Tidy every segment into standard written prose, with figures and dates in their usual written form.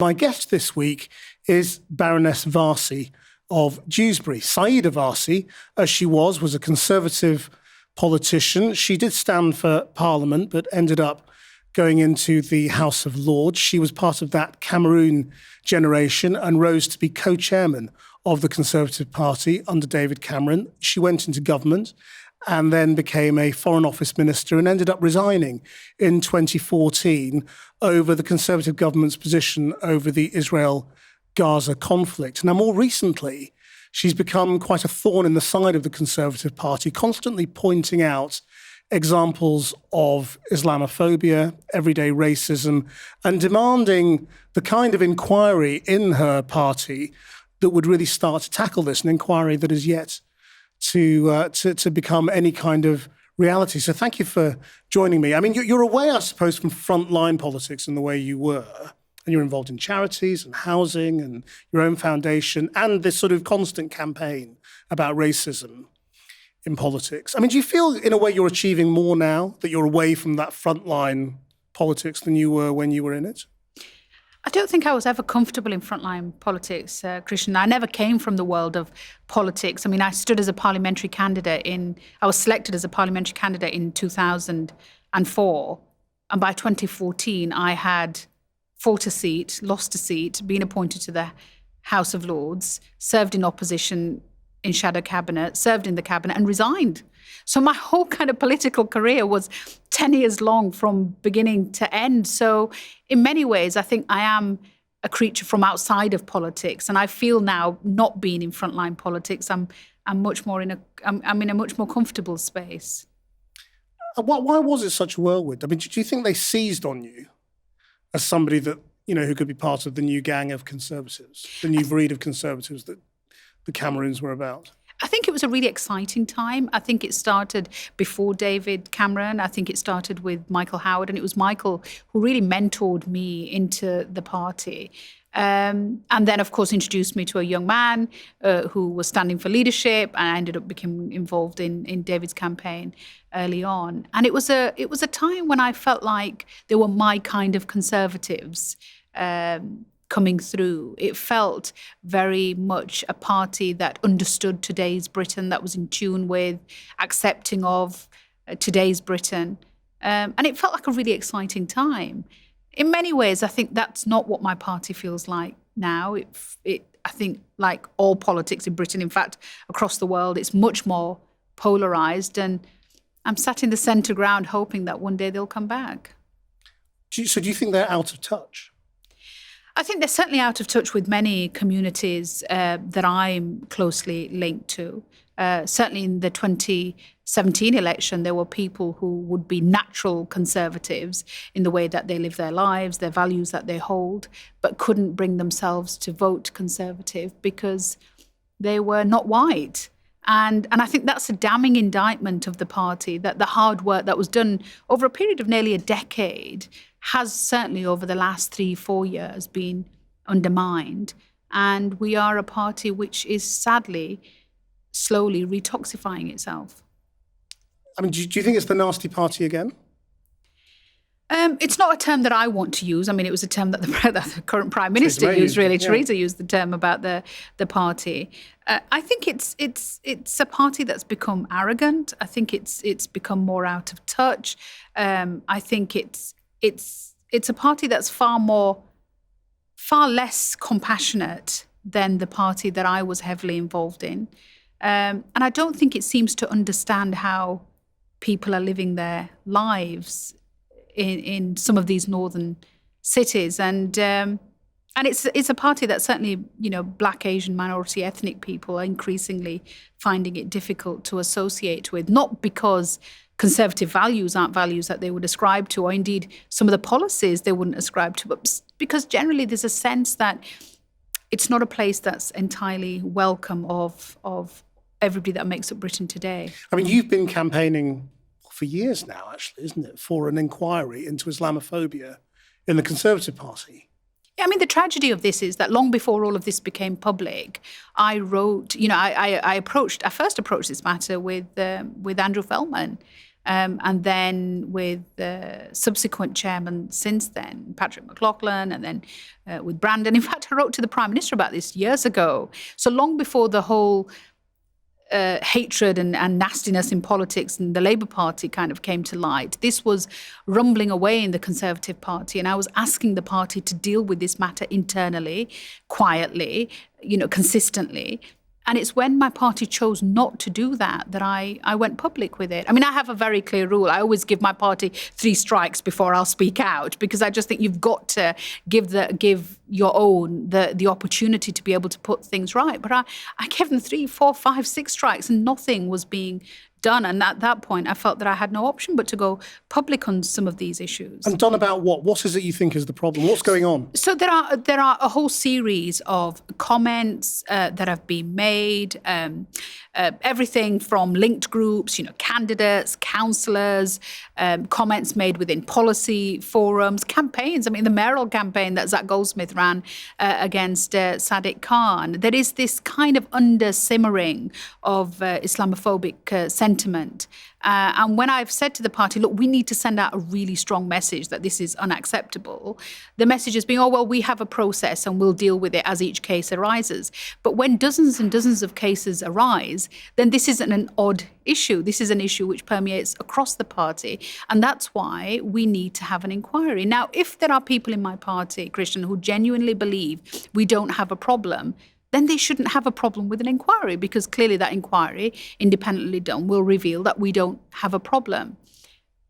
My guest this week is Baroness Varsi of Dewsbury. Sayeeda Varsi, as she was a Conservative politician. She did stand for Parliament, but ended up going into the House of Lords. She was part of that Cameroon generation and rose to be co-chairman of the Conservative Party under David Cameron. She went into government and then became a Foreign Office minister and ended up resigning in 2014 over the Conservative government's position over the Israel-Gaza conflict. Now, more recently, she's become quite a thorn in the side of the Conservative Party, constantly pointing out examples of Islamophobia, everyday racism, and demanding the kind of inquiry in her party that would really start to tackle this, an inquiry that is yet to become any kind of reality. So thank you for joining me. I mean, you're away, I suppose, from frontline politics in the way you were, and you're involved in charities and housing and your own foundation and this sort of constant campaign about racism in politics. I mean, do you feel in a way you're achieving more now that you're away from that frontline politics than you were when you were in it? I don't think I was ever comfortable in frontline politics, Christian. I never came from the world of politics. I mean, I stood as a parliamentary candidate I was selected as a parliamentary candidate in 2004. And by 2014, I had fought a seat, lost a seat, been appointed to the House of Lords, served in opposition in shadow cabinet, served in the cabinet and resigned. So my whole kind of political career was 10 years long from beginning to end. So in many ways, I think I am a creature from outside of politics. And I feel now, not being in frontline politics, I'm much more in a much more comfortable space. Why was it such a whirlwind? I mean, do you think they seized on you as somebody that, who could be part of the new gang of Conservatives, the new breed of Conservatives that the Cameroons were about? I think it was a really exciting time. I think it started before David Cameron. I think it started with Michael Howard, and it was Michael who really mentored me into the party. And then, of course, introduced me to a young man who was standing for leadership, and I ended up becoming involved in David's campaign early on. And it was a time when I felt like they were my kind of Conservatives coming through. It felt very much a party that understood today's Britain, that was in tune with, accepting of today's Britain. And it felt like a really exciting time. In many ways, I think that's not what my party feels like now. I think, like all politics in Britain, in fact, across the world, it's much more polarised. And I'm sat in the centre ground hoping that one day they'll come back. So do you think they're out of touch? I think they're certainly out of touch with many communities that I'm closely linked to. Certainly in the 2017 election, there were people who would be natural Conservatives in the way that they live their lives, their values that they hold, but couldn't bring themselves to vote Conservative because they were not white. And I think that's a damning indictment of the party, that the hard work that was done over a period of nearly a decade has certainly over the last 3-4 years been undermined. And we are a party which is sadly slowly retoxifying itself. I mean, do you think it's the nasty party again? It's not a term that I want to use. I mean, it was a term that the current Prime Minister used, really. Yeah. Theresa used the term about the party. I think it's a party that's become arrogant. I think it's become more out of touch. I think it's a party that's far less compassionate than the party that I was heavily involved in. And I don't think it seems to understand how people are living their lives in some of these northern cities. And it's a party that certainly, Black, Asian, minority ethnic people are increasingly finding it difficult to associate with, not because Conservative values aren't values that they would ascribe to, or indeed some of the policies they wouldn't ascribe to, but because generally there's a sense that it's not a place that's entirely welcome of everybody that makes up Britain today. I mean, you've been campaigning for years now, actually, isn't it, for an inquiry into Islamophobia in the Conservative Party? Yeah, I mean, the tragedy of this is that long before all of this became public, I wrote, I first approached this matter with Andrew Feldman, And then with the subsequent chairman since then, Patrick McLaughlin, and then with Brandon. In fact, I wrote to the Prime Minister about this years ago. So long before the whole hatred and nastiness in politics and the Labour Party kind of came to light. This was rumbling away in the Conservative Party, and I was asking the party to deal with this matter internally, quietly, consistently. And it's when my party chose not to do that I went public with it. I mean, I have a very clear rule. I always give my party 3 strikes before I'll speak out, because I just think you've got to give your own the opportunity to be able to put things right. But I gave them 3, 4, 5, 6 strikes, and nothing was being done. And at that point, I felt that I had no option but to go public on some of these issues. And done about what? What is it you think is the problem? What's going on? So there are a whole series of comments that have been made, everything from linked groups, candidates, councillors, comments made within policy forums, campaigns. I mean, the mayoral campaign that Zach Goldsmith ran against Sadiq Khan. There is this kind of under-simmering of Islamophobic sentiment. And when I've said to the party, look, we need to send out a really strong message that this is unacceptable, the message has been, we have a process and we'll deal with it as each case arises. But when dozens and dozens of cases arise, then this isn't an odd issue. This is an issue which permeates across the party. And that's why we need to have an inquiry. Now, if there are people in my party, Christian, who genuinely believe we don't have a problem, then they shouldn't have a problem with an inquiry, because clearly that inquiry, independently done, will reveal that we don't have a problem.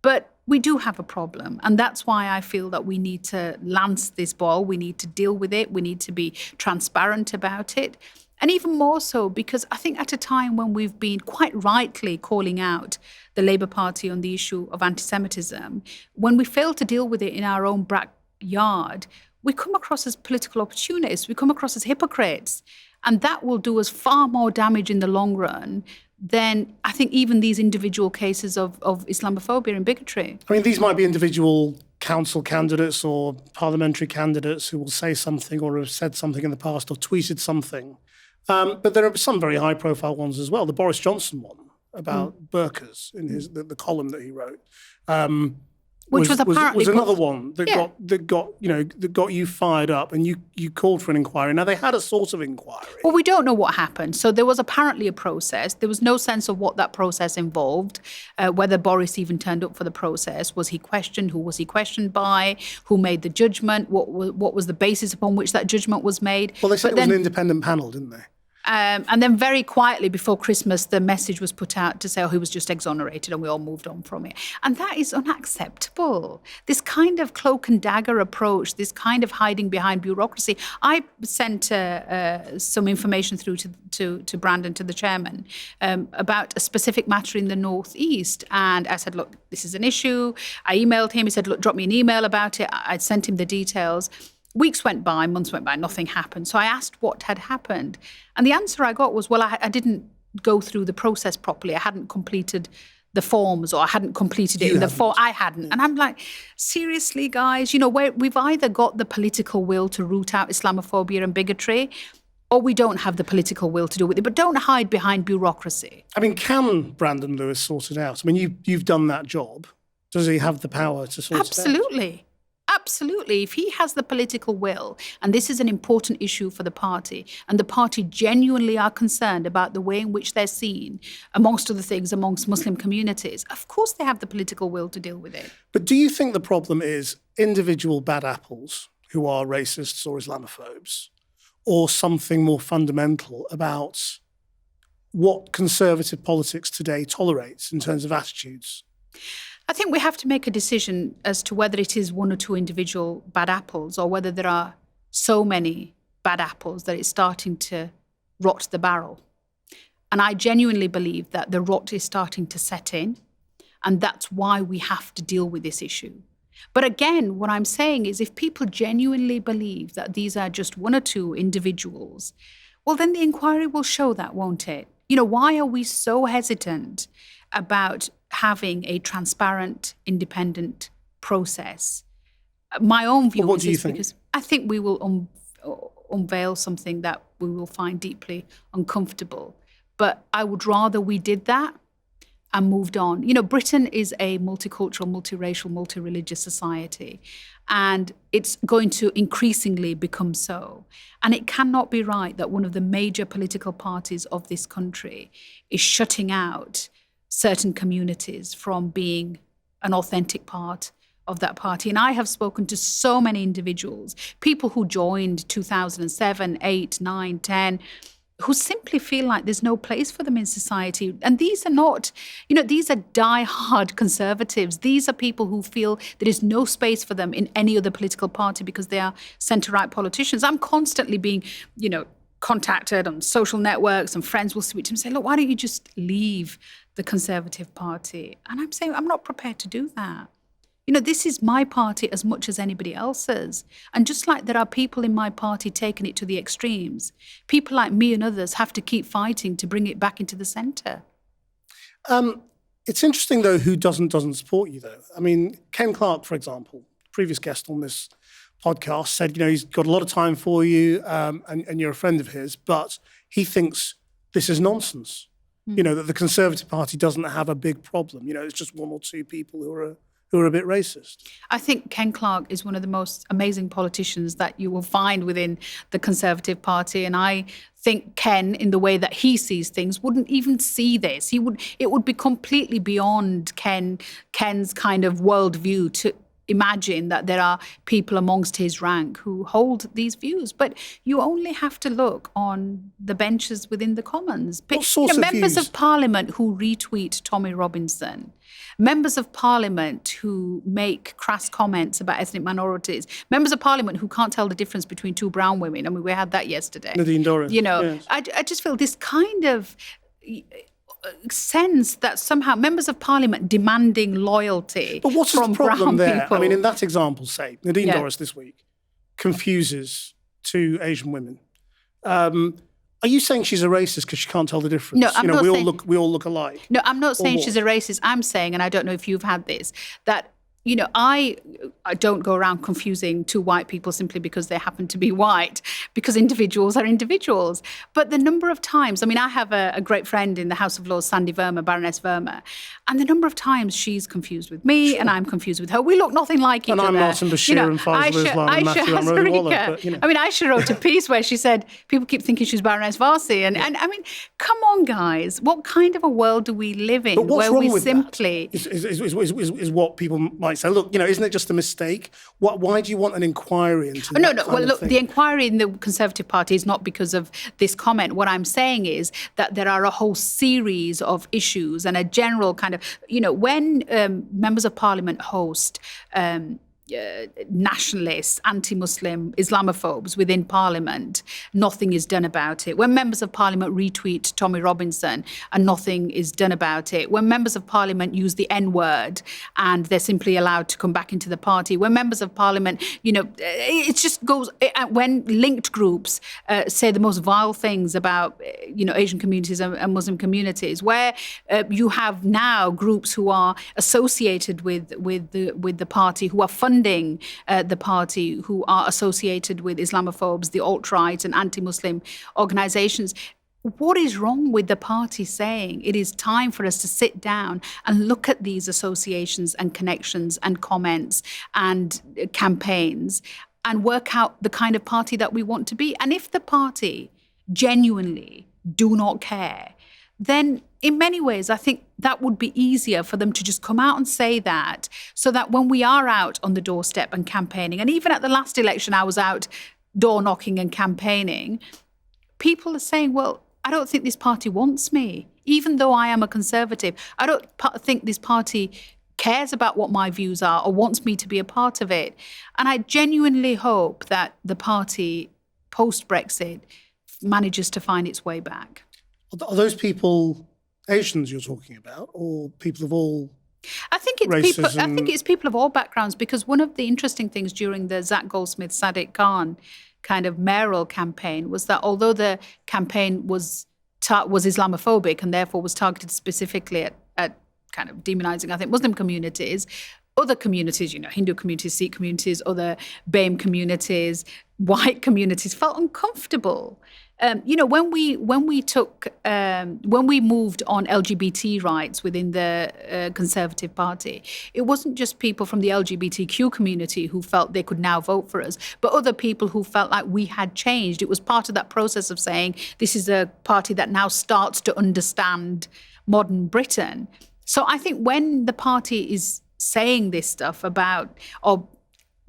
But we do have a problem, and that's why I feel that we need to lance this ball, we need to deal with it, we need to be transparent about it. And even more so because I think at a time when we've been quite rightly calling out the Labour Party on the issue of anti-Semitism, when we fail to deal with it in our own backyard, we come across as political opportunists, we come across as hypocrites, and that will do us far more damage in the long run than I think even these individual cases of Islamophobia and bigotry. I mean, these might be individual council candidates or parliamentary candidates who will say something or have said something in the past or tweeted something. But there are some very high-profile ones as well. The Boris Johnson one about burqas in the column that he wrote. Which was apparently another one that got you fired up, and you called for an inquiry. Now, they had a sort of inquiry. Well, we don't know what happened. So there was apparently a process. There was no sense of what that process involved, whether Boris even turned up for the process. Was he questioned? Who was he questioned by? Who made the judgment? What was the basis upon which that judgment was made? Well, they said it was an independent panel, didn't they? And then very quietly before Christmas, the message was put out to say, he was just exonerated, and we all moved on from it. And that is unacceptable. This kind of cloak and dagger approach, this kind of hiding behind bureaucracy. I sent some information through to Brandon, to the chairman, about a specific matter in the Northeast. And I said, look, this is an issue. I emailed him. He said, look, drop me an email about it. I sent him the details. Weeks went by, months went by, nothing happened. So I asked what had happened. And the answer I got was, I didn't go through the process properly. I hadn't completed the forms, or I hadn't completed it in the form. I hadn't. Yeah. And I'm like, seriously, guys, we've either got the political will to root out Islamophobia and bigotry, or we don't have the political will to do with it. But don't hide behind bureaucracy. I mean, can Brandon Lewis sort it out? I mean, you've done that job. Does he have the power to sort it out? Absolutely. Absolutely. If he has the political will, and this is an important issue for the party, and the party genuinely are concerned about the way in which they're seen, amongst other things, amongst Muslim communities, of course they have the political will to deal with it. But do you think the problem is individual bad apples who are racists or Islamophobes, or something more fundamental about what conservative politics today tolerates in terms of attitudes? I think we have to make a decision as to whether it is one or two individual bad apples, or whether there are so many bad apples that it's starting to rot the barrel. And I genuinely believe that the rot is starting to set in, and that's why we have to deal with this issue. But again, what I'm saying is, if people genuinely believe that these are just one or two individuals, well, then the inquiry will show that, won't it? Why are we so hesitant about having a transparent, independent process? My own view what do you think? Because I think we will unveil something that we will find deeply uncomfortable. But I would rather we did that and moved on. You know, Britain is a multicultural, multiracial, multireligious society, and it's going to increasingly become so. And it cannot be right that one of the major political parties of this country is shutting out certain communities from being an authentic part of that party. And I have spoken to so many individuals, people who joined 2007, 8, 9, 10, who simply feel like there's no place for them in society. And these are not, you know, these are die-hard conservatives. These are people who feel there is no space for them in any other political party because they are centre-right politicians. I'm constantly being, you know, contacted on social networks, and friends will speak to me and say, look, why don't you just leave the Conservative Party? And I'm saying, I'm not prepared to do that. You know, this is my party as much as anybody else's. And just like there are people in my party taking it to the extremes, people like me and others have to keep fighting to bring it back into the centre. It's interesting, though, who doesn't support you, though. I mean, Ken Clarke, for example, previous guest on this podcast, said, you know, he's got a lot of time for you and you're a friend of his, but he thinks this is nonsense. You know, that the Conservative Party doesn't have a big problem. You know, it's just one or two people who are a bit racist. I think Ken Clarke is one of the most amazing politicians that you will find within the Conservative Party. And I think Ken, in the way that he sees things, wouldn't even see this. It would be completely beyond Ken's kind of worldview to imagine that there are people amongst his rank who hold these views. But you only have to look on the benches within the Commons. What sorts of members views? of Parliament who retweet Tommy Robinson, members of Parliament who make crass comments about ethnic minorities, members of Parliament who can't tell the difference between two brown women. I mean, we had that yesterday. Nadine Dorries. You know, yes. I just feel this kind of sense that somehow members of Parliament demanding loyalty But what's from the problem brown there? people. I mean, in that example, say, Nadine Yeah. Dorries this week confuses two Asian women. Are you saying she's a racist because she can't tell the difference? No, I'm you know, not we saying- we all look alike. No, I'm not saying what? she's a racist. I'm saying, and I don't know if you've had this, that, you know, I don't go around confusing two white people simply because they happen to be white, because individuals are individuals. But the number of times, I mean, I have a great friend in the House of Lords, Sandy Verma, Baroness Verma, and the number of times she's confused with me and I'm confused with her. We look nothing like each And other. I'm Martin Bashir and Faisal Islam and Matthew Amroli-Wallach, but, you know. I mean, Aisha wrote a piece where she said, people keep thinking she's Baroness Varsi. And I mean, come on, guys. What kind of a world do we live in But what's where wrong we with simply... that is what people might say. Look, you know, isn't it just a mistake? Why do you want an inquiry into that No. kind Well, of look, thing? the inquiry in the Conservative Party is not because of this comment. What I'm saying is that there are a whole series of issues and a general kind of, you know, when members of Parliament host nationalists, anti-Muslim, Islamophobes within Parliament, nothing is done about it. When members of Parliament retweet Tommy Robinson and nothing is done about it. When members of Parliament use the N-word and they're simply allowed to come back into the party. When members of Parliament, you know, it just goes, when linked groups say the most vile things about, you know, Asian communities and Muslim communities, where you have now groups who are associated with the party, who are funding the party, who are associated with Islamophobes, the alt-right and anti-Muslim organizations. What is wrong with the party saying it is time for us to sit down and look at these associations and connections and comments and campaigns and work out the kind of party that we want to be? And if the party genuinely do not care, then in many ways, I think that would be easier for them to just come out and say that, so that when we are out on the doorstep and campaigning, and even at the last election, I was out door knocking and campaigning, people are saying, well, I don't think this party wants me, even though I am a Conservative. I don't think this party cares about what my views are or wants me to be a part of it. And I genuinely hope that the party, post-Brexit, manages to find its way back. Are those people Asians you're talking about, or people of all? I think it's people. I racism? think it's people of all backgrounds, because one of the interesting things during the Zach Goldsmith, Sadiq Khan kind of mayoral campaign was that although the campaign was Islamophobic and therefore was targeted specifically at kind of demonizing, I think, Muslim communities, other communities, you know, Hindu communities, Sikh communities, other BAME communities, white communities felt uncomfortable. When we moved on LGBT rights within the Conservative Party, it wasn't just people from the LGBTQ community who felt they could now vote for us, but other people who felt like we had changed. It was part of that process of saying this is a party that now starts to understand modern Britain. So I think when the party is saying this stuff about, or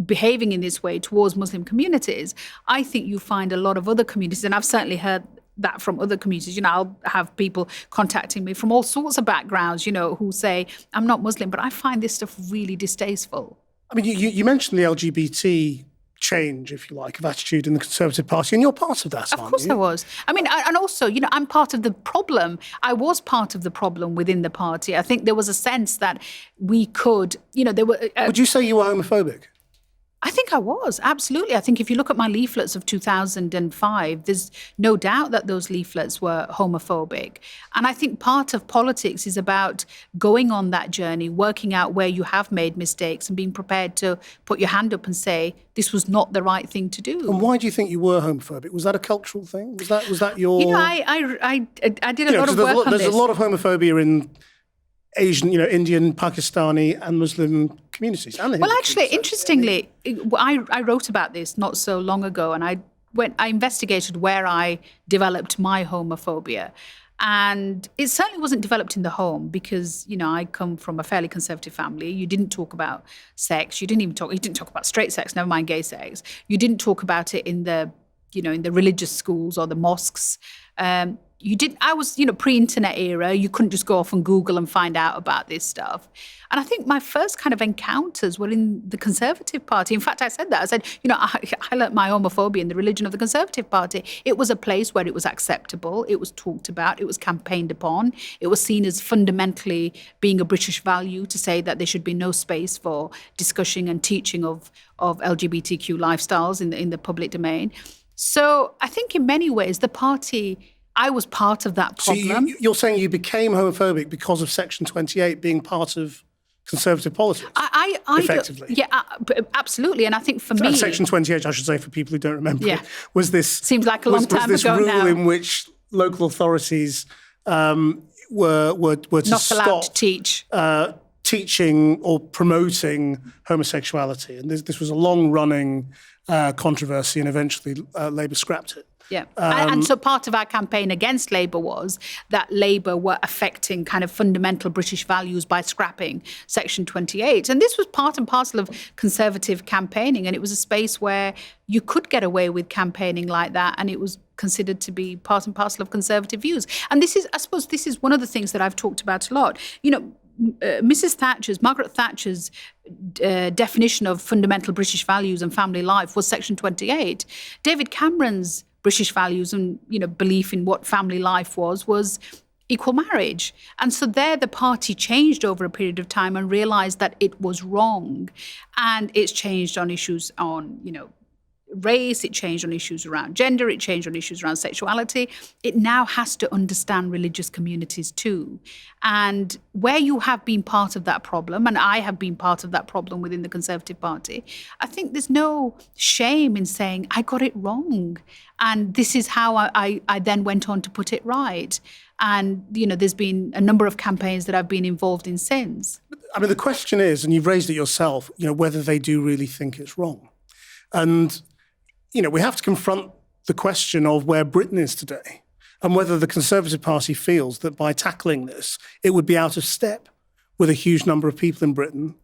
behaving in this way towards Muslim communities, I think you find a lot of other communities, and I've certainly heard that from other communities. I'll have people contacting me from all sorts of backgrounds, who say, I'm not Muslim, but I find this stuff really distasteful. I mean, you mentioned the LGBT change, if you like, of attitude in the Conservative Party, and you're part of that, aren't you? Of course I was. I mean, and also, I'm part of the problem. I was part of the problem within the party. I think there was a sense that we could, there were... Would you say you were homophobic? I think I was, absolutely. I think if you look at my leaflets of 2005, there's no doubt that those leaflets were homophobic. And I think part of politics is about going on that journey, working out where you have made mistakes and being prepared to put your hand up and say, this was not the right thing to do. And why do you think you were homophobic? Was that a cultural thing? Was that your... I did a lot of work on this. There's a lot of homophobia in Asian, Indian, Pakistani and Muslim communities. And well, actually, interestingly, I wrote about this not so long ago, and I investigated where I developed my homophobia. And it certainly wasn't developed in the home because, I come from a fairly conservative family. You didn't talk about sex. You didn't talk about straight sex, never mind gay sex. You didn't talk about it in the religious schools or the mosques. I was, pre-internet era, you couldn't just go off on Google and find out about this stuff. And I think my first kind of encounters were in the Conservative Party. In fact, I said that. I said, I learnt my homophobia in the religion of the Conservative Party. It was a place where it was acceptable, it was talked about, it was campaigned upon. It was seen as fundamentally being a British value to say that there should be no space for discussing and teaching of LGBTQ lifestyles in the public domain. So I think in many ways, the party... I was part of that problem. So you're saying you became homophobic because of Section 28 being part of Conservative politics, effectively? Absolutely. And I think for me... Section 28, I should say, for people who don't remember it, was this... Seems like a long time ago rule now. in which local authorities were to not stop... allowed to teach. Teaching or promoting homosexuality. And this was a long-running controversy, and eventually Labour scrapped it. Yeah. And so part of our campaign against Labour was that Labour were affecting kind of fundamental British values by scrapping Section 28. And this was part and parcel of Conservative campaigning. And it was a space where you could get away with campaigning like that. And it was considered to be part and parcel of Conservative views. And this is one of the things that I've talked about a lot. Margaret Thatcher's definition of fundamental British values and family life was Section 28. David Cameron's British values and, belief in what family life was equal marriage. And so there the party changed over a period of time and realised that it was wrong. And it's changed on issues on, race, it changed on issues around gender, it changed on issues around sexuality. It now has to understand religious communities too. And where you have been part of that problem, and I have been part of that problem within the Conservative Party, I think there's no shame in saying, I got it wrong. And this is how I then went on to put it right. And, there's been a number of campaigns that I've been involved in since. I mean, the question is, and you've raised it yourself, whether they do really think it's wrong. And we have to confront the question of where Britain is today and whether the Conservative Party feels that by tackling this, it would be out of step with a huge number of people in Britain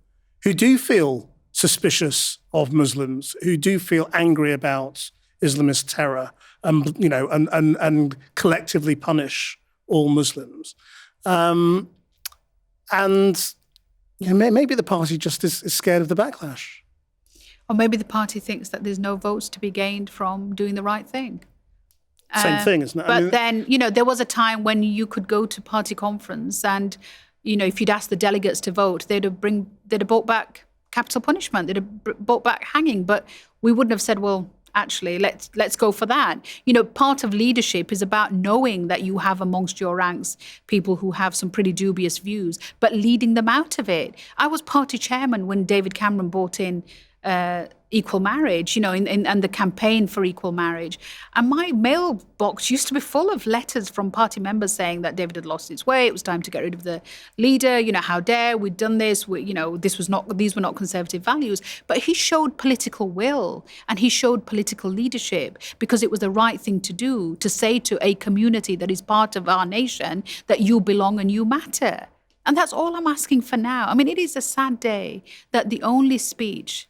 who do feel suspicious of Muslims, who do feel angry about Islamist terror and collectively punish all Muslims. Maybe the party just is scared of the backlash. Or maybe the party thinks that there's no votes to be gained from doing the right thing. Same thing, isn't it? But then, there was a time when you could go to party conference and, if you'd asked the delegates to vote, they'd have brought back capital punishment, they'd have brought back hanging. But we wouldn't have said, well, actually, let's go for that. Part of leadership is about knowing that you have amongst your ranks people who have some pretty dubious views, but leading them out of it. I was party chairman when David Cameron brought in equal marriage, and the campaign for equal marriage. And my mailbox used to be full of letters from party members saying that David had lost his way. It was time to get rid of the leader. How dare we'd done this? These were not conservative values. But he showed political will and he showed political leadership because it was the right thing to do, to say to a community that is part of our nation that you belong and you matter. And that's all I'm asking for now. I mean, it is a sad day that the only speech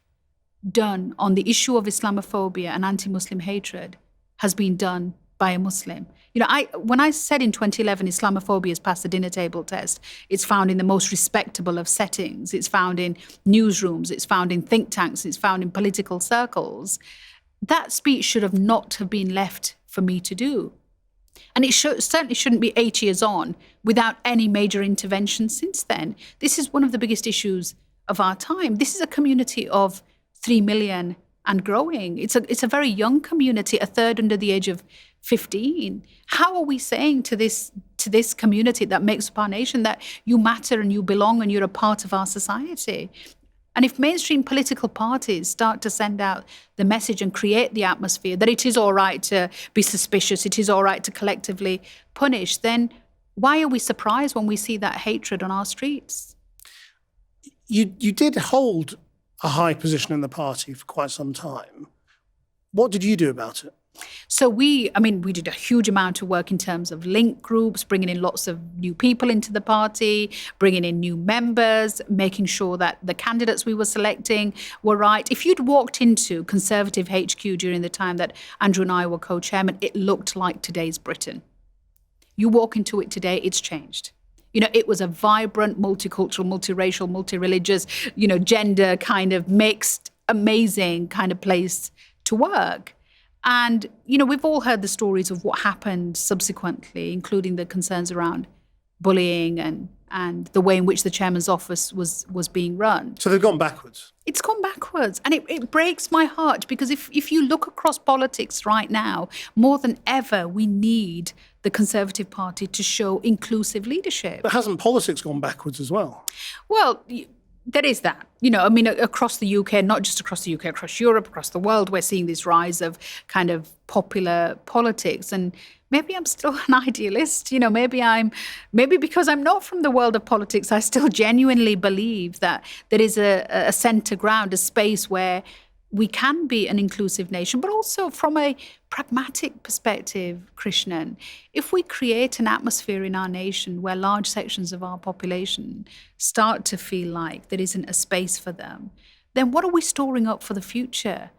done on the issue of Islamophobia and anti-Muslim hatred has been done by a Muslim. When I said in 2011 Islamophobia has passed the dinner table test, it's found in the most respectable of settings. It's found in newsrooms. It's found in think tanks. It's found in political circles. That speech should not have been left for me to do. And it certainly shouldn't be 8 years on without any major intervention since then. This is one of the biggest issues of our time. This is a community of 3 million and growing. It's a very young community, a third under the age of 15. How are we saying to this community that makes up our nation that you matter and you belong and you're a part of our society? And if mainstream political parties start to send out the message and create the atmosphere that it is all right to be suspicious, it is all right to collectively punish, then why are we surprised when we see that hatred on our streets? You did hold a high position in the party for quite some time. What did you do about it? So we did a huge amount of work in terms of link groups, bringing in lots of new people into the party, bringing in new members, making sure that the candidates we were selecting were right. If you'd walked into Conservative HQ during the time that Andrew and I were co-chairman, it looked like today's Britain. You walk into it today, it's changed. It was a vibrant, multicultural, multiracial, multireligious, gender kind of mixed, amazing kind of place to work. And, we've all heard the stories of what happened subsequently, including the concerns around bullying and the way in which the chairman's office was being run. So they've gone backwards. It's gone backwards. And it breaks my heart because if you look across politics right now, more than ever, we need the Conservative Party to show inclusive leadership. But hasn't politics gone backwards as well? Well, there is that. Across the UK, not just across the UK, across Europe, across the world, we're seeing this rise of kind of popular politics. And maybe I'm still an idealist. Maybe because I'm not from the world of politics, I still genuinely believe that there is a centre ground, a space where we can be an inclusive nation, but also from a pragmatic perspective, Krishnan, if we create an atmosphere in our nation where large sections of our population start to feel like there isn't a space for them, then what are we storing up for the future?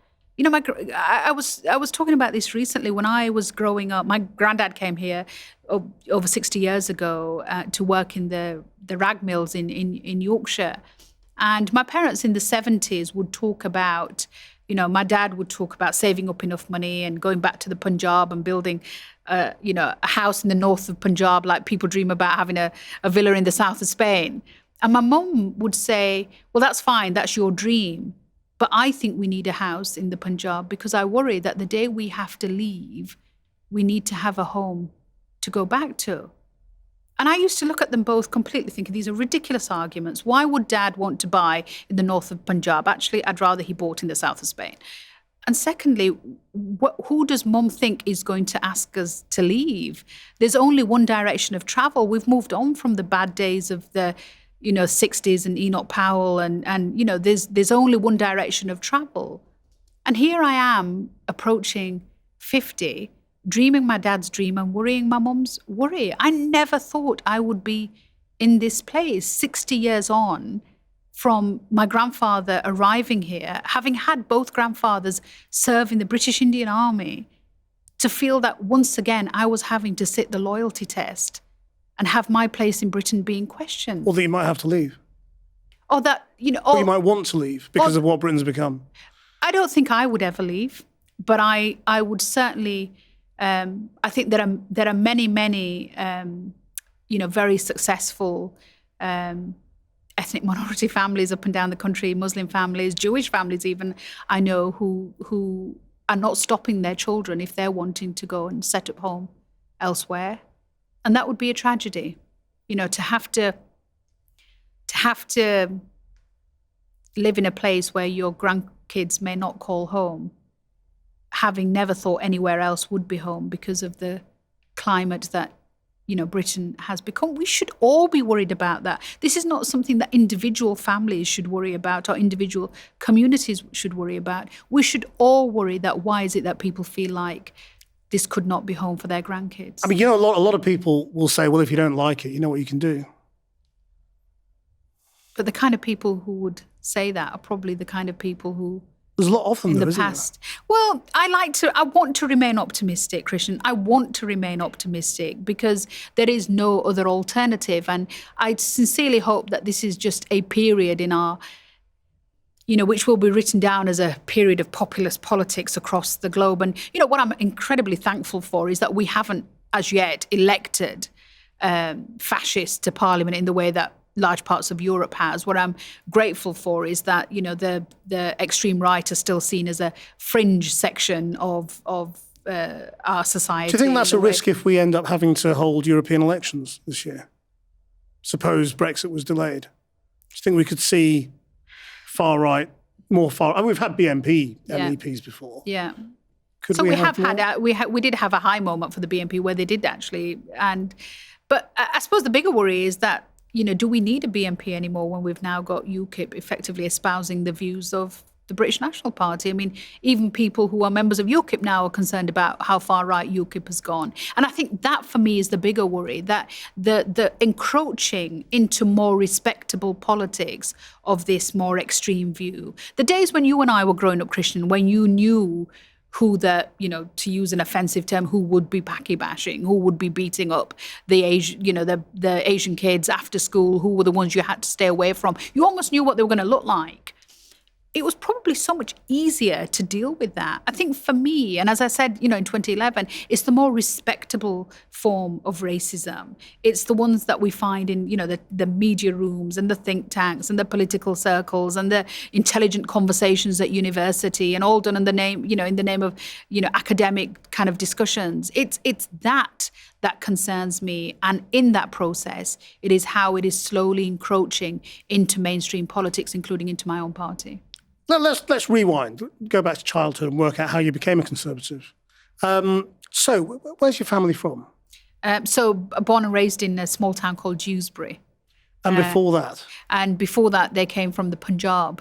I was talking about this recently. When I was growing up, my granddad came here over 60 years ago to work in the rag mills in Yorkshire. And my parents in the 70s would talk about, my dad would talk about saving up enough money and going back to the Punjab and building, a house in the north of Punjab, like people dream about having a villa in the south of Spain. And my mum would say, well, that's fine, that's your dream. But I think we need a house in the Punjab because I worry that the day we have to leave, we need to have a home to go back to. And I used to look at them both completely thinking these are ridiculous arguments. Why would Dad want to buy in the north of Punjab? Actually, I'd rather he bought in the south of Spain. And secondly, who does Mum think is going to ask us to leave? There's only one direction of travel. We've moved on from the bad days of the 60s and Enoch Powell and there's only one direction of travel. And here I am approaching 50, dreaming my dad's dream and worrying my mum's worry. I never thought I would be in this place 60 years on from my grandfather arriving here, having had both grandfathers serve in the British Indian Army, to feel that once again I was having to sit the loyalty test and have my place in Britain being questioned. Or that you might have to leave. Or that, or you might want to leave because of what Britain's become. I don't think I would ever leave, but I would certainly... I think there are many, very successful ethnic minority families up and down the country, Muslim families, Jewish families even, I know, who are not stopping their children if they're wanting to go and set up home elsewhere. And that would be a tragedy, to have to live in a place where your grandkids may not call home, having never thought anywhere else would be home because of the climate that, Britain has become. We should all be worried about that. This is not something that individual families should worry about or individual communities should worry about. We should all worry that why is it that people feel like this could not be home for their grandkids? I mean, a lot of people will say, well, if you don't like it, you know what you can do. But the kind of people who would say that are probably the kind of people who, there's a lot of them in though, the isn't past. Well, I want to remain optimistic, Christian. I want to remain optimistic because there is no other alternative. And I sincerely hope that this is just a period in our, which will be written down as a period of populist politics across the globe. And, what I'm incredibly thankful for is that we haven't as yet elected fascists to parliament in the way that large parts of Europe has. What I'm grateful for is that, the extreme right are still seen as a fringe section of our society. Do you think that's a risk if we end up having to hold European elections this year? Suppose Brexit was delayed. Do you think we could see far right, more far? I mean, we've had BNP MEPs before. Yeah. Could so we did have a high moment for the BNP where they did actually, but I suppose the bigger worry is that, do we need a BNP anymore when we've now got UKIP effectively espousing the views of the British National Party? I mean, even people who are members of UKIP now are concerned about how far right UKIP has gone. And I think that, for me, is the bigger worry, that the encroaching into more respectable politics of this more extreme view. The days when you and I were growing up, Christian, when you knew who to use an offensive term, who would be Paki bashing, who would be beating up the Asian kids after school, who were the ones you had to stay away from. You almost knew what they were going to look like. It was probably so much easier to deal with that. I think for me, and as I said, in 2011, it's the more respectable form of racism. It's the ones that we find in, the media rooms and the think tanks and the political circles and the intelligent conversations at university, and all done in the name of, academic kind of discussions. It's that concerns me. And in that process, it is how it is slowly encroaching into mainstream politics, including into my own party. Let's rewind, go back to childhood and work out how you became a Conservative. So where's your family from? So born and raised in a small town called Dewsbury. And before that? And before that, they came from the Punjab.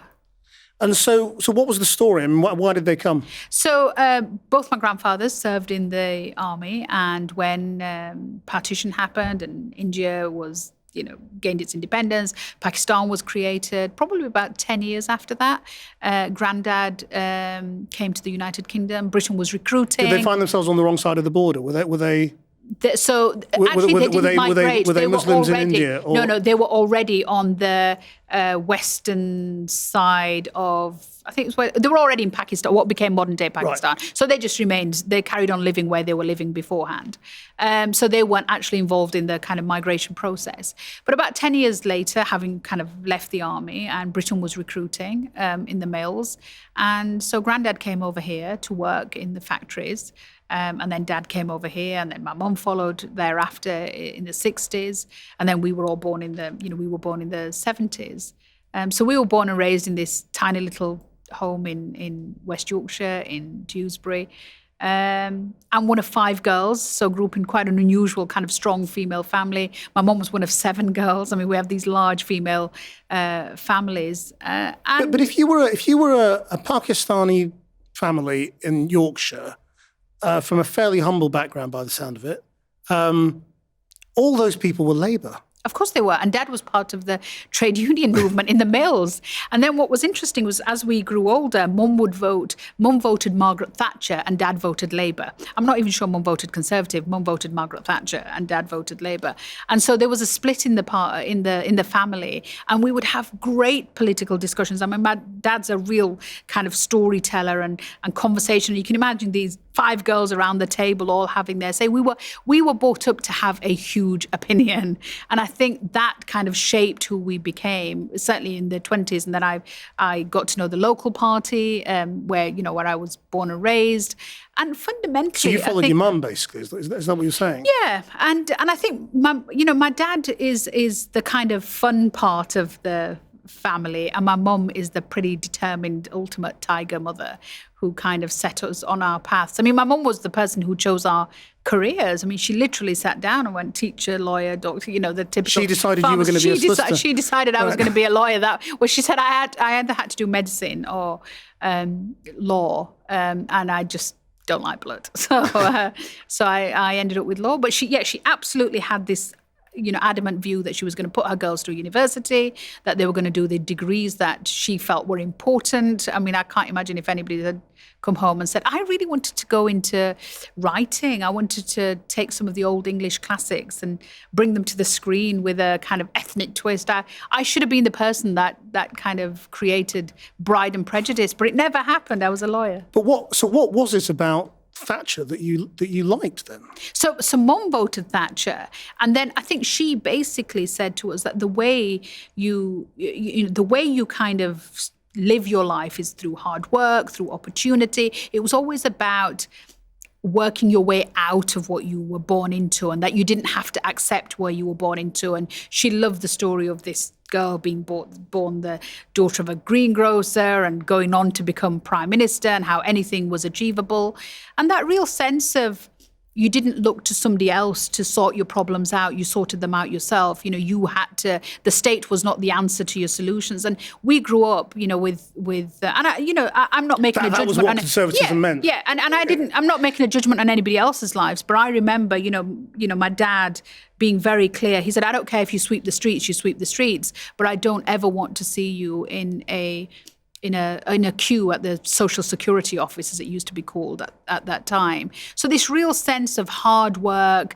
And so what was the story and why did they come? So both my grandfathers served in the army, and when partition happened and India was gained its independence, Pakistan was created, probably about 10 years after that. Granddad came to the United Kingdom. Britain was recruiting. Did they find themselves on the wrong side of the border? Were they they didn't migrate. Were they Muslims in India? Or? No, they were already on the western side of, I think it was, they were already in Pakistan, what became modern-day Pakistan. Right. So they carried on living where they were living beforehand. So they weren't actually involved in the kind of migration process. But about 10 years later, having kind of left the army, and Britain was recruiting in the males, and so Granddad came over here to work in the factories. And then Dad came over here, and then my mum followed thereafter in the 60s, and then we were all born in the 70s. So we were born and raised in this tiny little home in West Yorkshire, in Dewsbury. I'm one of 5 girls, so grew up in quite an unusual kind of strong female family. My mum was one of 7 girls. I mean, we have these large female families. But if you were a Pakistani family in Yorkshire, from a fairly humble background by the sound of it, all those people were Labour. Of course they were. And Dad was part of the trade union movement in the mills. And then what was interesting was, as we grew older, Mum voted Margaret Thatcher and Dad voted Labour. I'm not even sure Mum voted Conservative. Mum voted Margaret Thatcher and Dad voted Labour. And so there was a split in the family. And we would have great political discussions. I mean, my dad's a real kind of storyteller and conversation. You can imagine these 5 girls around the table all having their say. We were brought up to have a huge opinion. And I think that kind of shaped who we became, certainly in the 20s. And then I got to know the local party, where I was born and raised. And fundamentally, so you followed your mum, basically. Is that what you're saying? Yeah, and I think my dad is the kind of fun part of the family, and my mum is the pretty determined, ultimate tiger mother who kind of set us on our paths. I mean, my mum was the person who chose our careers. I mean, she literally sat down and went teacher, lawyer, doctor, the typical. She decided you were going to be a solicitor. She decided I was going to be a lawyer. She said I either had to do medicine or law, and I just don't like blood. So I ended up with law. But she absolutely had this adamant view that she was going to put her girls through university, that they were going to do the degrees that she felt were important. I mean, I can't imagine if anybody had come home and said, I really wanted to go into writing. I wanted to take some of the old English classics and bring them to the screen with a kind of ethnic twist. I should have been the person that kind of created Pride and Prejudice, but it never happened. I was a lawyer. But what was it about Thatcher that you liked then? So Mum voted Thatcher, and then I think she basically said to us that the way you kind of live your life is through hard work, through opportunity. It was always about working your way out of what you were born into, and that you didn't have to accept where you were born into. And she loved the story of this girl being born the daughter of a greengrocer and going on to become prime minister, and how anything was achievable. And that real sense of you didn't look to somebody else to sort your problems out. You sorted them out yourself. You had to. The state was not the answer to your solutions. And we grew up, with, and I'm not making a judgment. That was what conservatism meant. Yeah, and I'm not making a judgment on anybody else's lives. But I remember, my dad being very clear. He said, I don't care if you sweep the streets, you sweep the streets, but I don't ever want to see you in a queue at the Social Security office, as it used to be called at that time. So this real sense of hard work,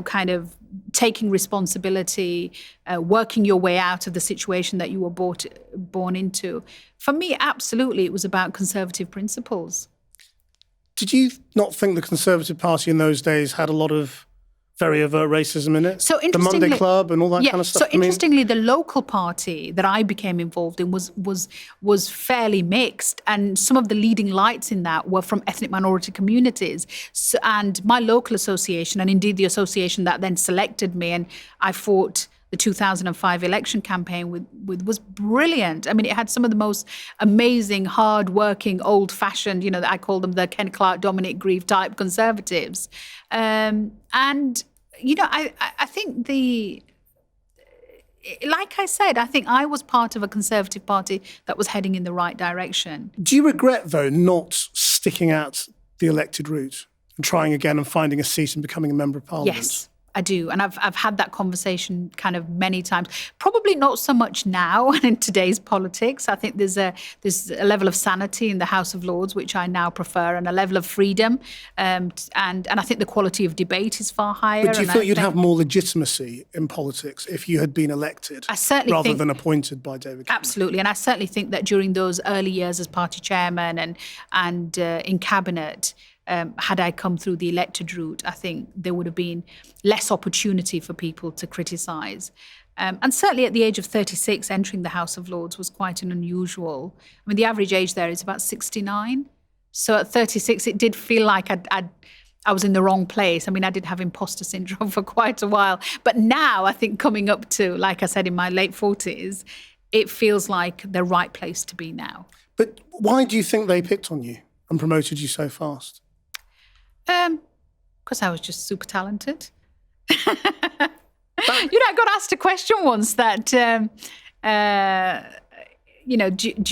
kind of taking responsibility, working your way out of the situation that you were born into. For me, absolutely, it was about conservative principles. Did you not think the Conservative Party in those days had a lot of very overt racism in it? So the Monday Club and all that kind of stuff. So interestingly, the local party that I became involved in was fairly mixed, and some of the leading lights in that were from ethnic minority communities. So, and my local association, and indeed the association that then selected me, and I fought the 2005 election campaign with was brilliant. I mean, it had some of the most amazing, hard-working, old-fashioned, I call them the Ken Clarke, Dominic Grieve type conservatives. I think like I said, I think I was part of a Conservative Party that was heading in the right direction. Do you regret, though, not sticking out the elected route and trying again and finding a seat and becoming a member of Parliament? Yes, I do. And I've had that conversation kind of many times. Probably not so much now in today's politics. I think there's a level of sanity in the House of Lords, which I now prefer, and a level of freedom. And I think the quality of debate is far higher. But do you feel you'd have more legitimacy in politics if you had been elected rather than appointed by David Cameron? Absolutely. And I certainly think that during those early years as party chairman and in cabinet, had I come through the elected route, I think there would have been less opportunity for people to criticise. And certainly at the age of 36, entering the House of Lords was quite an unusual. I mean, the average age there is about 69. So at 36, it did feel like I was in the wrong place. I mean, I did have imposter syndrome for quite a while. But now I think coming up to, like I said, in my late 40s, it feels like the right place to be now. But why do you think they picked on you and promoted you so fast? Because I was just super talented. I got asked a question once that, do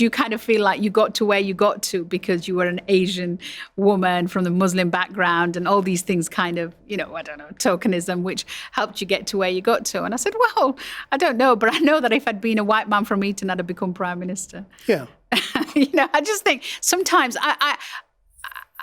you kind of feel like you got to where you got to because you were an Asian woman from the Muslim background and all these things kind of, tokenism, which helped you get to where you got to? And I said, well, I don't know, but I know that if I'd been a white man from Eton, I'd have become Prime Minister. Yeah. I just think sometimes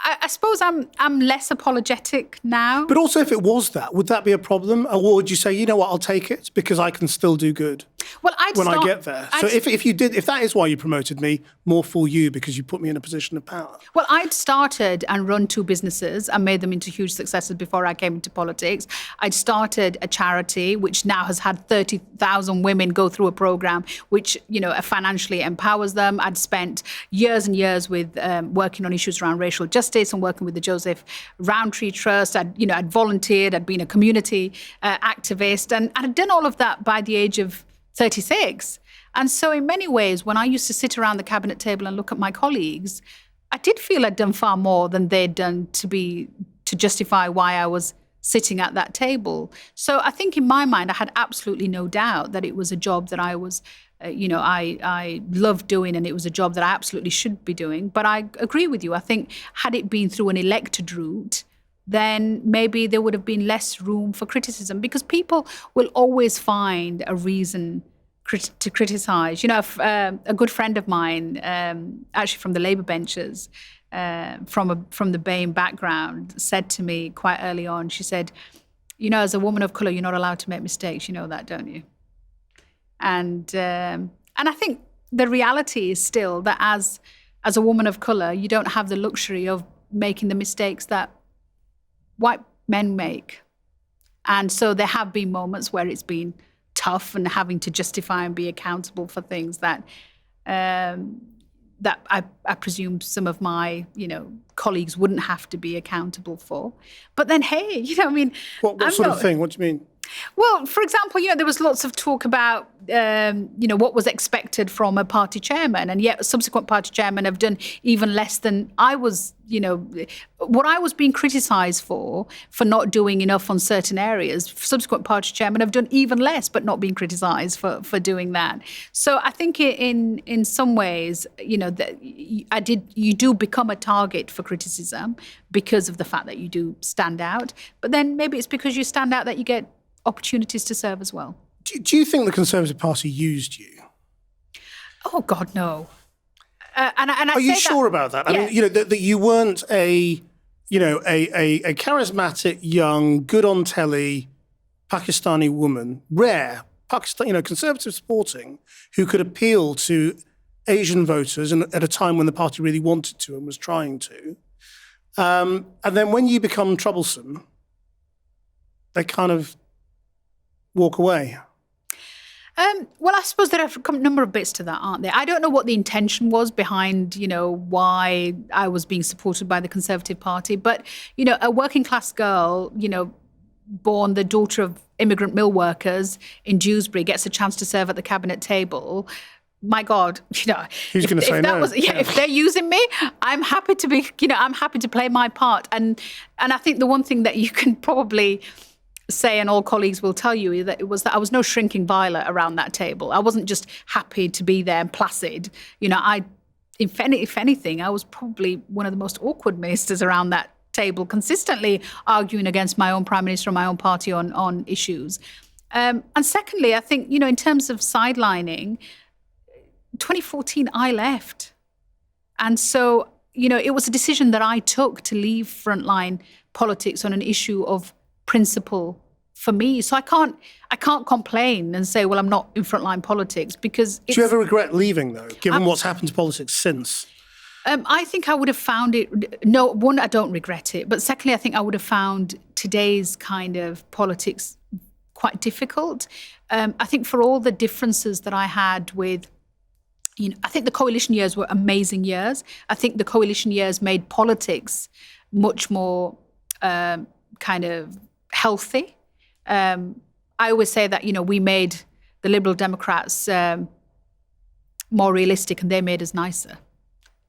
I suppose I'm less apologetic now. But also, if it was that, would that be a problem? Or would you say, you know what, I'll take it because I can still do good? Well, I get there. So if that is why you promoted me, more for you because you put me in a position of power. Well, I'd started and run 2 businesses and made them into huge successes before I came into politics. I'd started a charity which now has had 30,000 women go through a program which, financially empowers them. I'd spent years and years with working on issues around racial justice and working with the Joseph Rowntree Trust. I'd volunteered. I'd been a community activist, and I'd done all of that by the age of 36. And so in many ways, when I used to sit around the cabinet table and look at my colleagues, I did feel I'd done far more than they'd done to justify why I was sitting at that table. So I think in my mind, I had absolutely no doubt that it was a job that I was, I loved doing, and it was a job that I absolutely should be doing. But I agree with you. I think had it been through an elected route, then maybe there would have been less room for criticism, because people will always find a reason to criticise. A good friend of mine, actually from the Labour benches, from the BAME background, said to me quite early on, she said, as a woman of colour, you're not allowed to make mistakes. You know that, don't you? And I think the reality is still that as a woman of colour, you don't have the luxury of making the mistakes that white men make. And so there have been moments where it's been tough and having to justify and be accountable for things that I presume some of my, colleagues wouldn't have to be accountable for. But then, hey, What sort of thing? What do you mean? Well, for example, there was lots of talk about, what was expected from a party chairman, and yet subsequent party chairmen have done even less than I was, what I was being criticised for not doing enough on certain areas. Subsequent party chairmen have done even less, but not being criticised for doing that. So I think in some ways, you do become a target for criticism because of the fact that you do stand out. But then maybe it's because you stand out that you get opportunities to serve as well. Do you think the Conservative Party used you? Oh God, no. Are you sure about that? Yeah. I mean, that you weren't a charismatic, young, good on telly Pakistani woman, rare Pakistan, Conservative sporting, who could appeal to Asian voters and at a time when the party really wanted to and was trying to. And then when you become troublesome, they kind of walk away. Well, I suppose there are a number of bits to that, aren't there? I don't know what the intention was behind, why I was being supported by the Conservative Party. But, a working class girl, born the daughter of immigrant mill workers in Dewsbury, gets a chance to serve at the cabinet table. My God, who's going to say no? If they're using me, I'm happy to be, I'm happy to play my part. And I think the one thing that you can probably say, and all colleagues will tell you, that I was no shrinking violet around that table. I wasn't just happy to be there and placid. If anything, I was probably one of the most awkward ministers around that table, consistently arguing against my own prime minister and my own party on issues. And secondly, I think, in terms of sidelining, 2014, I left. And so, it was a decision that I took to leave frontline politics on an issue of principle for me. So I can't complain and say, well, I'm not in frontline politics, because Do you ever regret leaving, though, given what's happened to politics since? I think I would have found it, no, one, I don't regret it. But secondly, I think I would have found today's kind of politics quite difficult. I think for all the differences that I had with, I think the coalition years were amazing years. I think the coalition years made politics much more kind of healthy. I always say that, we made the Liberal Democrats more realistic, and they made us nicer.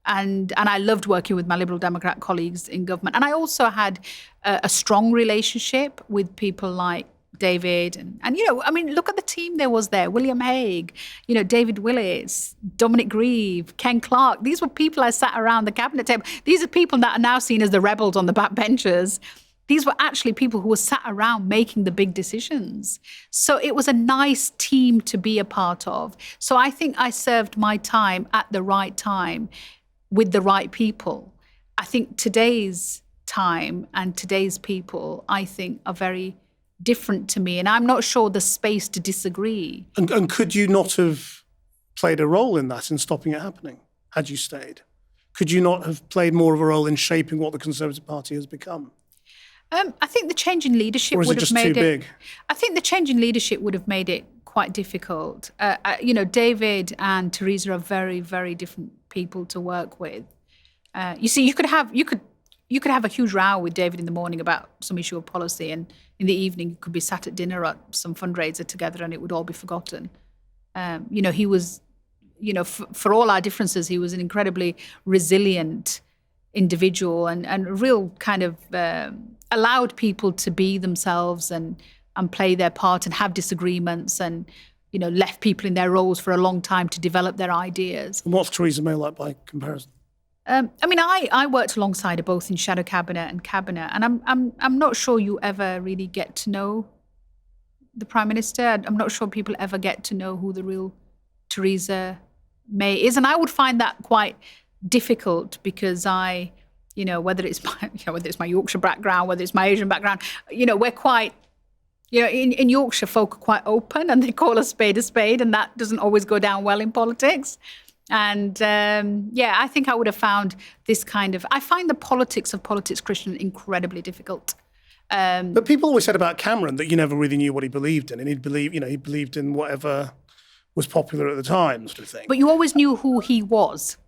And I loved working with my Liberal Democrat colleagues in government. And I also had a strong relationship with people like David and look at the team there was there. William Hague, David Willis, Dominic Grieve, Ken Clarke. These were people I sat around the cabinet table. These are people that are now seen as the rebels on the backbenchers. These were actually people who were sat around making the big decisions. So it was a nice team to be a part of. So I think I served my time at the right time with the right people. I think today's time and today's people, I think, are very different to me. And I'm not sure there's space to disagree. And could you not have played a role in that, in stopping it happening, had you stayed? Could you not have played more of a role in shaping what the Conservative Party has become? I think the change in leadership would have made it. Or is it just too big? I think the change in leadership would have made it quite difficult. David and Theresa are very, very different people to work with. You see, you could have a huge row with David in the morning about some issue of policy, and in the evening you could be sat at dinner at some fundraiser together, and it would all be forgotten. He was, for all our differences, he was an incredibly resilient individual and a real kind of allowed people to be themselves and play their part and have disagreements and, left people in their roles for a long time to develop their ideas. And what's Theresa May like by comparison? I worked alongside her both in shadow cabinet and cabinet, and I'm not sure you ever really get to know the Prime Minister. I'm not sure people ever get to know who the real Theresa May is, and I would find that quite difficult because whether it's my Yorkshire background, whether it's my Asian background, we're quite. In Yorkshire, folk are quite open and they call a spade, and that doesn't always go down well in politics. And I think I would have found this I find the politics of Politics Christian incredibly difficult. But people always said about Cameron that you never really knew what he believed in, and he believed in whatever was popular at the time, sort of thing. But you always knew who he was.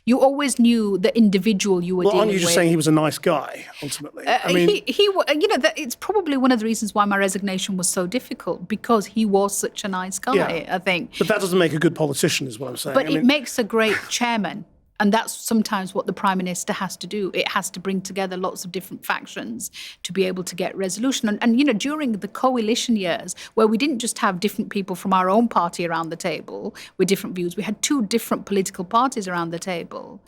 You always knew the individual you were dealing with. Aren't you just saying he was a nice guy, ultimately? It's probably one of the reasons why my resignation was so difficult, because he was such a nice guy, I think. But that doesn't make a good politician, is what I'm saying. But it makes a great chairman. And that's sometimes what the Prime Minister has to do. It has to bring together lots of different factions to be able to get resolution. And during the coalition years, where we didn't just have different people from our own party around the table with different views, we had two different political parties around the table.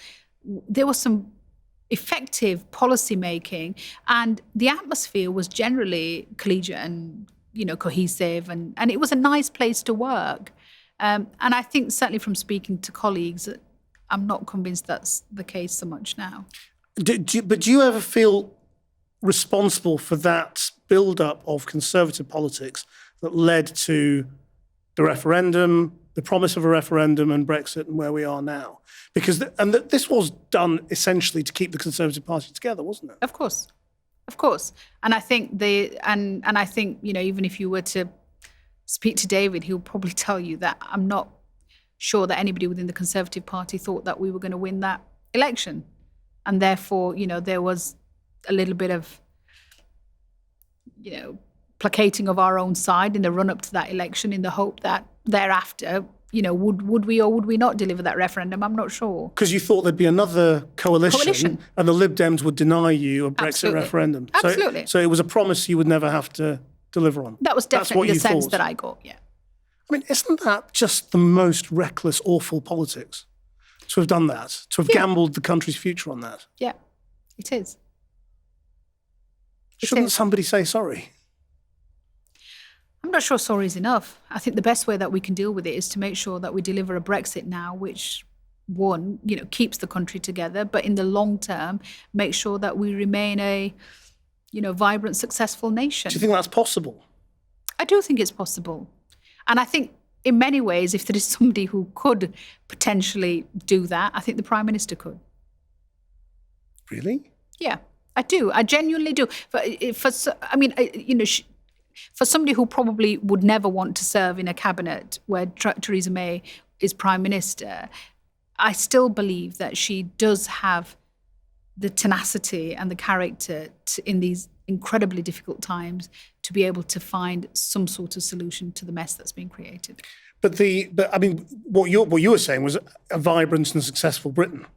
There was some effective policy making, and the atmosphere was generally collegiate and, cohesive, and it was a nice place to work. And I think certainly from speaking to colleagues, I'm not convinced that's the case so much now. But do you ever feel responsible for that build-up of Conservative politics that led to the referendum, the promise of a referendum, and Brexit, and where we are now? Because this was done essentially to keep the Conservative Party together, wasn't it? Of course. And I think I think even if you were to speak to David, he'll probably tell you that I'm not sure that anybody within the Conservative Party thought that we were going to win that election. And therefore, there was a little bit of, placating of our own side in the run-up to that election in the hope that thereafter, would we or would we not deliver that referendum? I'm not sure. Because you thought there'd be another coalition and the Lib Dems would deny you a Brexit referendum. Absolutely. So it was a promise you would never have to deliver on. That was definitely the sense that I got, yeah. I mean, isn't that just the most reckless, awful politics? To have done that, to have gambled the country's future on that. Yeah, it is. Shouldn't somebody say sorry? I'm not sure sorry is enough. I think the best way that we can deal with it is to make sure that we deliver a Brexit now, which, one, keeps the country together, but in the long term, make sure that we remain a, vibrant, successful nation. Do you think that's possible? I do think it's possible. And I think in many ways, if there is somebody who could potentially do that, I think the Prime Minister could. Really? Yeah, I do. I genuinely do. For somebody who probably would never want to serve in a cabinet where Theresa May is Prime Minister, I still believe that she does have the tenacity and the character in these incredibly difficult times to be able to find some sort of solution to the mess that's being created. But what you were saying was a vibrant and successful Britain,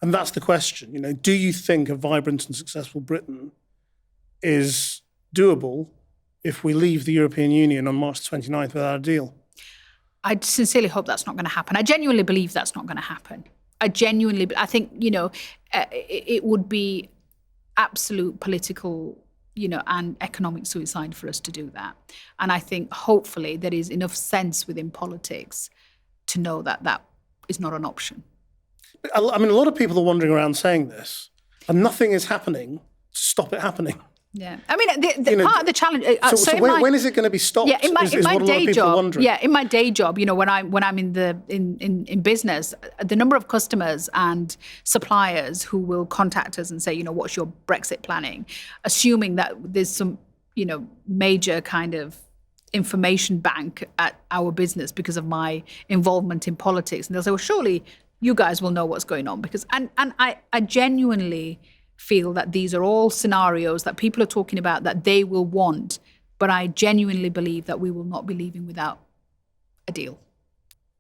and that's the question. Do you think a vibrant and successful Britain is doable if we leave the European Union on March 29th without a deal? I sincerely hope that's not going to happen. I genuinely believe that's not going to happen. I think it would be absolute political, and economic suicide for us to do that. And I think hopefully there is enough sense within politics to know that that is not an option. I mean, a lot of people are wandering around saying this, and nothing is happening to stop it happening. Yeah, I mean, part of the challenge. When is it going to be stopped? Yeah, in my day job. Yeah, in my day job, when I'm in business, the number of customers and suppliers who will contact us and say, what's your Brexit planning, assuming that there's some, major kind of information bank at our business because of my involvement in politics, and they'll say, well, surely you guys will know what's going on because, and I genuinely feel that these are all scenarios that people are talking about that they will want, but I genuinely believe that we will not be leaving without a deal.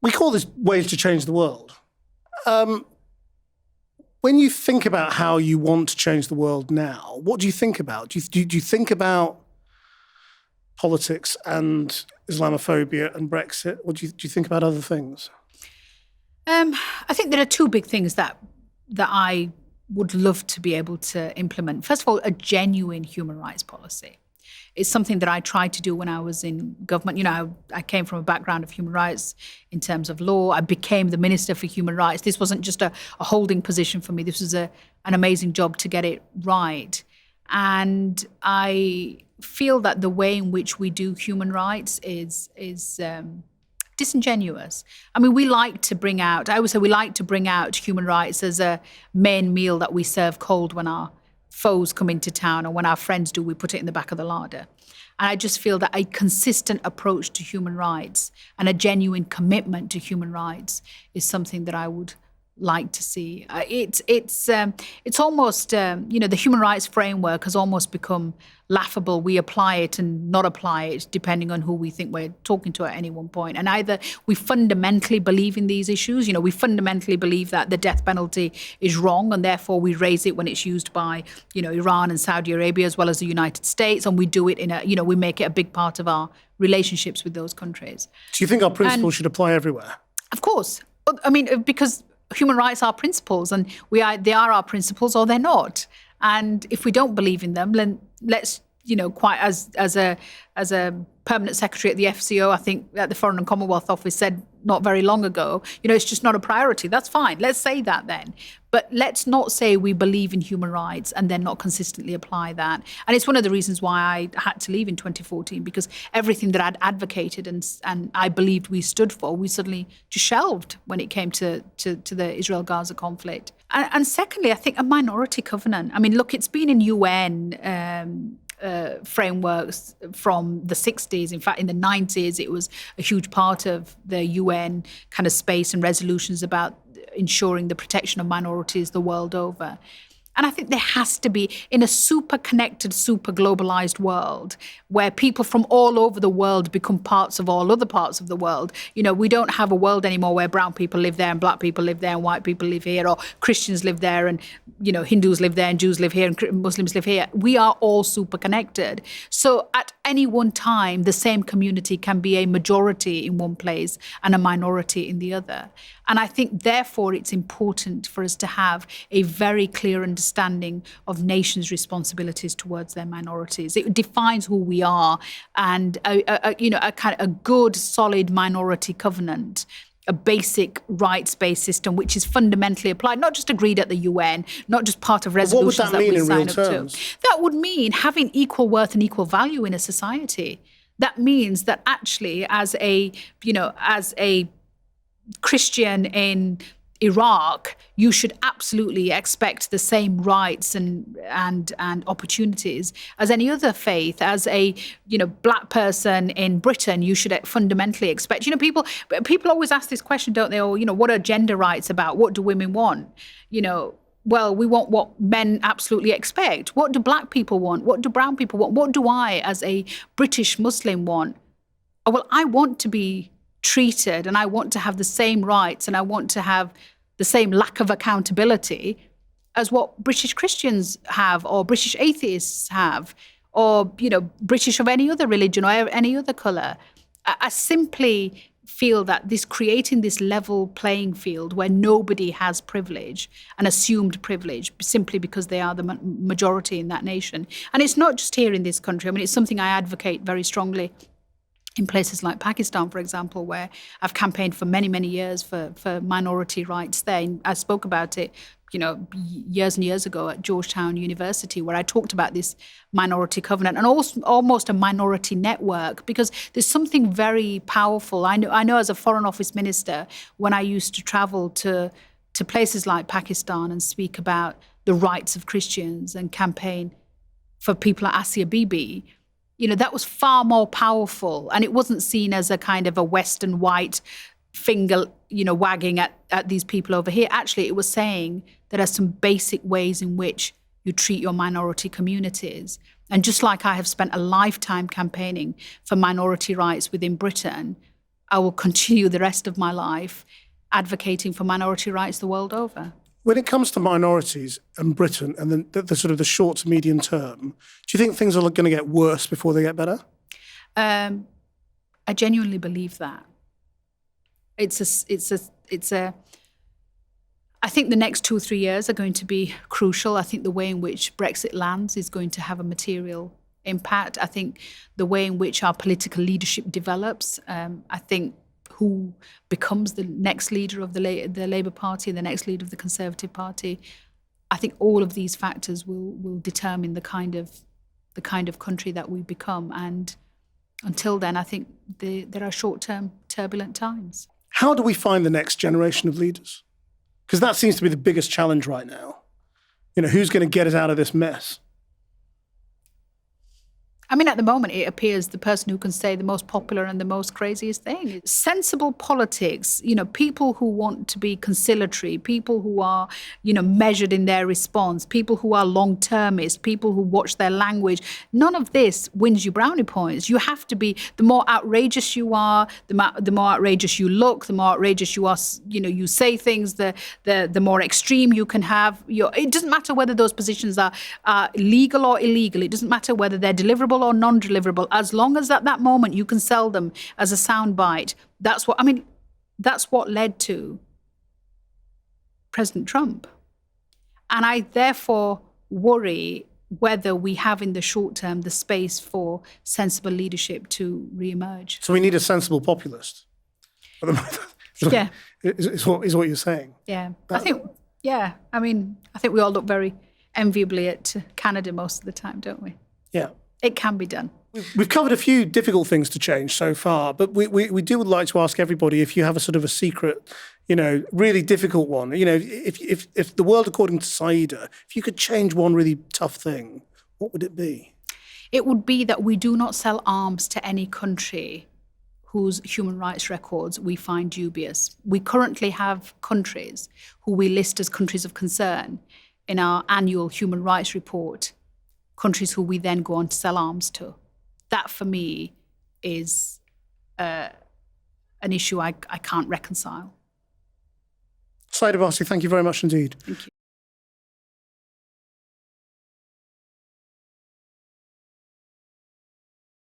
We call this Ways to Change the World. When you think about how you want to change the world now, what do you think about? Do you think about politics and Islamophobia and Brexit? Or do you think about other things? I think there are two big things that I would love to be able to implement. First of all, a genuine human rights policy. It's something that I tried to do when I was in government. You know, I came from a background of human rights in terms of law. I became the Minister for Human Rights. This wasn't just a holding position for me. This was an amazing job to get it right. And I feel that the way in which we do human rights is disingenuous. I mean, I always say we like to bring out human rights as a main meal that we serve cold when our foes come into town, and when our friends do, we put it in the back of the larder. And I just feel that a consistent approach to human rights and a genuine commitment to human rights is something that I would like to see. It's almost, the human rights framework has almost become laughable. We apply it and not apply it depending on who we think we're talking to at any one point. And either we fundamentally believe in these issues, we fundamentally believe that the death penalty is wrong, and therefore we raise it when it's used by, Iran and Saudi Arabia as well as the United States, and we do it we make it a big part of our relationships with those countries. Do you think our principles should apply everywhere? Of course. I mean, because human rights are principles, and they are our principles or they're not. And if we don't believe in them, then let's, quite as a permanent secretary at the FCO, I think at the Foreign and Commonwealth Office said not very long ago, it's just not a priority. That's fine. Let's say that then. But let's not say we believe in human rights and then not consistently apply that. And it's one of the reasons why I had to leave in 2014, because everything that I'd advocated and I believed we stood for, we suddenly just shelved when it came to the Israel-Gaza conflict. And secondly, I think a minority covenant. I mean, look, it's been in UN frameworks from the 60s. In fact, in the 90s, it was a huge part of the UN kind of space and resolutions about ensuring the protection of minorities the world over. And I think there has to be, in a super connected, super globalized world, where people from all over the world become parts of all other parts of the world. We don't have a world anymore where brown people live there and black people live there and white people live here, or Christians live there and, Hindus live there and Jews live here and Muslims live here. We are all super connected. So at any one time, the same community can be a majority in one place and a minority in the other. And I think, therefore, it's important for us to have a very clear understanding of nations' responsibilities towards their minorities. It defines who we are, and a good, solid minority covenant, a basic rights-based system which is fundamentally applied, not just agreed at the UN, not just part of resolutions that we sign up to. That would mean having equal worth and equal value in a society. That means that actually, as a Christian in Iraq, you should absolutely expect the same rights and opportunities as any other faith. As a black person in Britain, you should fundamentally expect. People always ask this question, don't they? Or what are gender rights about? What do women want? Well, we want what men absolutely expect. What do black people want? What do brown people want? What do I, as a British Muslim, want? Oh, well, I want to be treated, and I want to have the same rights, and I want to have the same lack of accountability as what British Christians have, or British atheists have, or British of any other religion or any other colour. I simply feel that creating this level playing field where nobody has privilege and assumed privilege simply because they are the majority in that nation. And it's not just here in this country. I mean, it's something I advocate very strongly in places like Pakistan, for example, where I've campaigned for many, many years for minority rights there. And I spoke about it, years and years ago at Georgetown University, where I talked about this minority covenant and also almost a minority network, because there's something very powerful. I know as a Foreign Office minister, when I used to travel to places like Pakistan and speak about the rights of Christians and campaign for people like Asia Bibi, that was far more powerful, and it wasn't seen as a kind of a Western white finger, wagging at these people over here. Actually, it was saying there are some basic ways in which you treat your minority communities. And just like I have spent a lifetime campaigning for minority rights within Britain, I will continue the rest of my life advocating for minority rights the world over. When it comes to minorities and Britain and the sort of the short to medium term, do you think things are going to get worse before they get better? I genuinely believe that. I think the next 2 or 3 years are going to be crucial. I think the way in which Brexit lands is going to have a material impact. I think the way in which our political leadership develops, I think who becomes the next leader of the Labour Party and the next leader of the Conservative Party, I think all of these factors will determine the kind of country that we become. And until then, I think there are short-term turbulent times. How do we find the next generation of leaders? Because that seems to be the biggest challenge right now. Who's going to get us out of this mess? I mean, at the moment, it appears the person who can say the most popular and the most craziest thing. Sensible politics, people who want to be conciliatory, people who are, measured in their response, people who are long-termist, people who watch their language. None of this wins you brownie points. You have to be, the more outrageous you are, the more outrageous you look, the more outrageous you are, you say things, the more extreme you can have. It doesn't matter whether those positions are legal or illegal. It doesn't matter whether they're deliverable or non-deliverable, as long as at that moment you can sell them as a soundbite. That's what led to President Trump. And I therefore worry whether we have in the short term the space for sensible leadership to re-emerge. So we need a sensible populist. Yeah. Is what you're saying. Yeah. I think we all look very enviably at Canada most of the time, don't we? Yeah. It can be done. We've covered a few difficult things to change so far, but we do would like to ask everybody if you have a sort of a secret, really difficult one. If the world according to Saida, if you could change one really tough thing, what would it be? It would be that we do not sell arms to any country whose human rights records we find dubious. We currently have countries who we list as countries of concern in our annual human rights report, countries who we then go on to sell arms to. That, for me, is an issue I can't reconcile. Saida Warsi, thank you very much indeed. Thank you.